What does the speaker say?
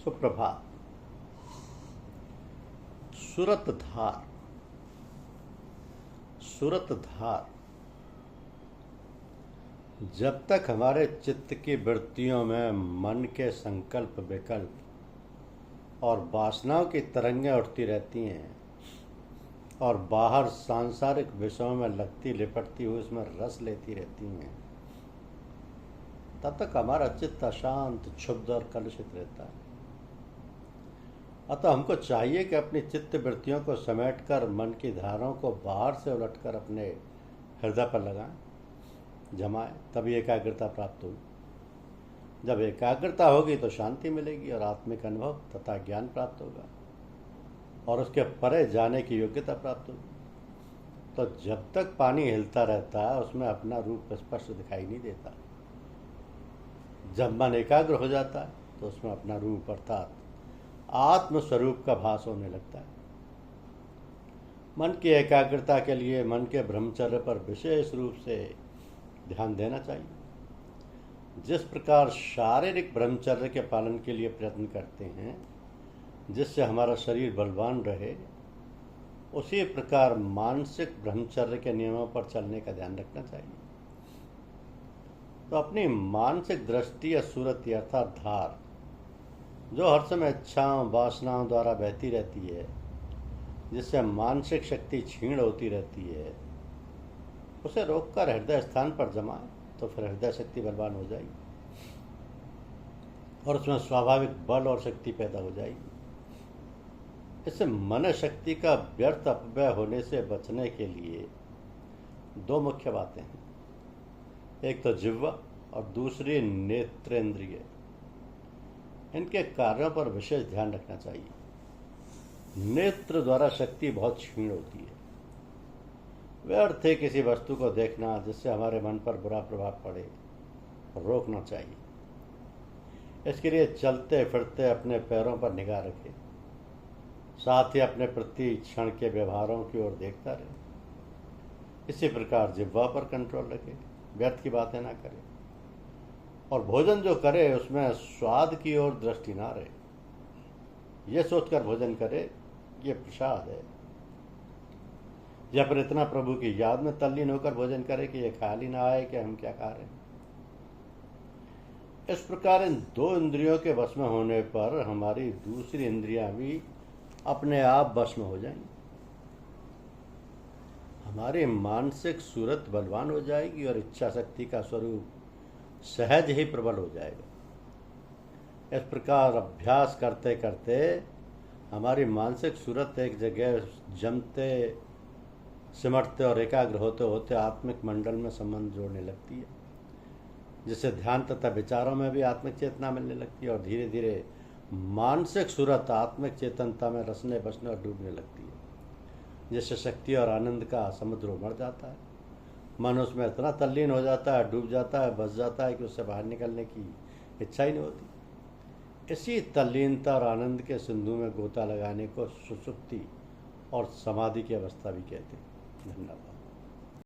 सुप्रभात। सुरतधार। सुरतधार जब तक हमारे चित्त की वृत्तियों में मन के संकल्प विकल्प और वासनाओं की तरंगें उठती रहती हैं और बाहर सांसारिक विषयों में लगती लिपटती हुई उसमें रस लेती रहती हैं, तब तक हमारा चित्त अशांत, क्षुब्ध और कलुषित रहता है। अतः हमको चाहिए कि अपनी चित्त वृत्तियों को समेटकर मन की धाराओं को बाहर से उलटकर अपने हृदय पर लगाएं, जमाएं, तभी एकाग्रता प्राप्त होगी। जब एकाग्रता होगी तो शांति मिलेगी और आत्मिक अनुभव तथा ज्ञान प्राप्त होगा और उसके परे जाने की योग्यता प्राप्त होगी। तो जब तक पानी हिलता रहता है उसमें अपना रूप स्पष्ट दिखाई नहीं देता। जब मन एकाग्र हो जाता है तो उसमें अपना रूप अर्थात आत्म स्वरूप का भास होने लगता है। मन की एकाग्रता के लिए मन के ब्रह्मचर्य पर विशेष रूप से ध्यान देना चाहिए। जिस प्रकार शारीरिक ब्रह्मचर्य के पालन के लिए प्रयत्न करते हैं जिससे हमारा शरीर बलवान रहे, उसी प्रकार मानसिक ब्रह्मचर्य के नियमों पर चलने का ध्यान रखना चाहिए। तो अपनी मानसिक दृष्टि या सूरत अर्थात धार जो हर समय इच्छाओं वासनाओं द्वारा बहती रहती है, जिससे मानसिक शक्ति क्षीण होती रहती है, उसे रोककर हृदय स्थान पर जमाए तो फिर हृदय शक्ति बलवान हो जाएगी और उसमें स्वाभाविक बल और शक्ति पैदा हो जाएगी। इससे मन शक्ति का व्यर्थ अपव्यय होने से बचने के लिए दो मुख्य बातें हैं, एक तो जिह्वा और दूसरी नेत्रेंद्रिय। इनके कार्यों पर विशेष ध्यान रखना चाहिए। नेत्र द्वारा शक्ति बहुत क्षीण होती है। व्यर्थ है किसी वस्तु को देखना जिससे हमारे मन पर बुरा प्रभाव पड़े, रोकना चाहिए। इसके लिए चलते फिरते अपने पैरों पर निगाह रखें, साथ ही अपने प्रति क्षण के व्यवहारों की ओर देखता रहे। इसी प्रकार जिह्वा पर कंट्रोल रखें, व्यर्थ की बातें ना करें और भोजन जो करे उसमें स्वाद की ओर दृष्टि ना रहे। यह सोचकर भोजन करे ये प्रसाद है, या फिर इतना प्रभु की याद में तल्लीन होकर भोजन करे कि यह ख्याल ही ना आए कि हम क्या खा रहे हैं। इस प्रकार इन दो इंद्रियों के वश में होने पर हमारी दूसरी इंद्रियां भी अपने आप वश में हो जाएंगी। हमारी मानसिक सूरत बलवान हो जाएगी और इच्छा शक्ति का स्वरूप सहज ही प्रबल हो जाएगा। इस प्रकार अभ्यास करते करते हमारी मानसिक सूरत एक जगह जमते सिमटते और एकाग्र होते होते आत्मिक मंडल में संबंध जोड़ने लगती है, जिससे ध्यान तथा विचारों में भी आत्मिक चेतना मिलने लगती है और धीरे धीरे मानसिक सूरत आत्मिक चेतनता में रसने बसने और डूबने लगती है, जिससे शक्ति और आनंद का समुद्र उमड़ जाता है। मन उसमें इतना तल्लीन हो जाता है, डूब जाता है, बस जाता है कि उससे बाहर निकलने की इच्छा ही नहीं होती। इसी तल्लीनता और आनंद के सिंधु में गोता लगाने को सुषुप्ति और समाधि की अवस्था भी कहते हैं। धन्यवाद।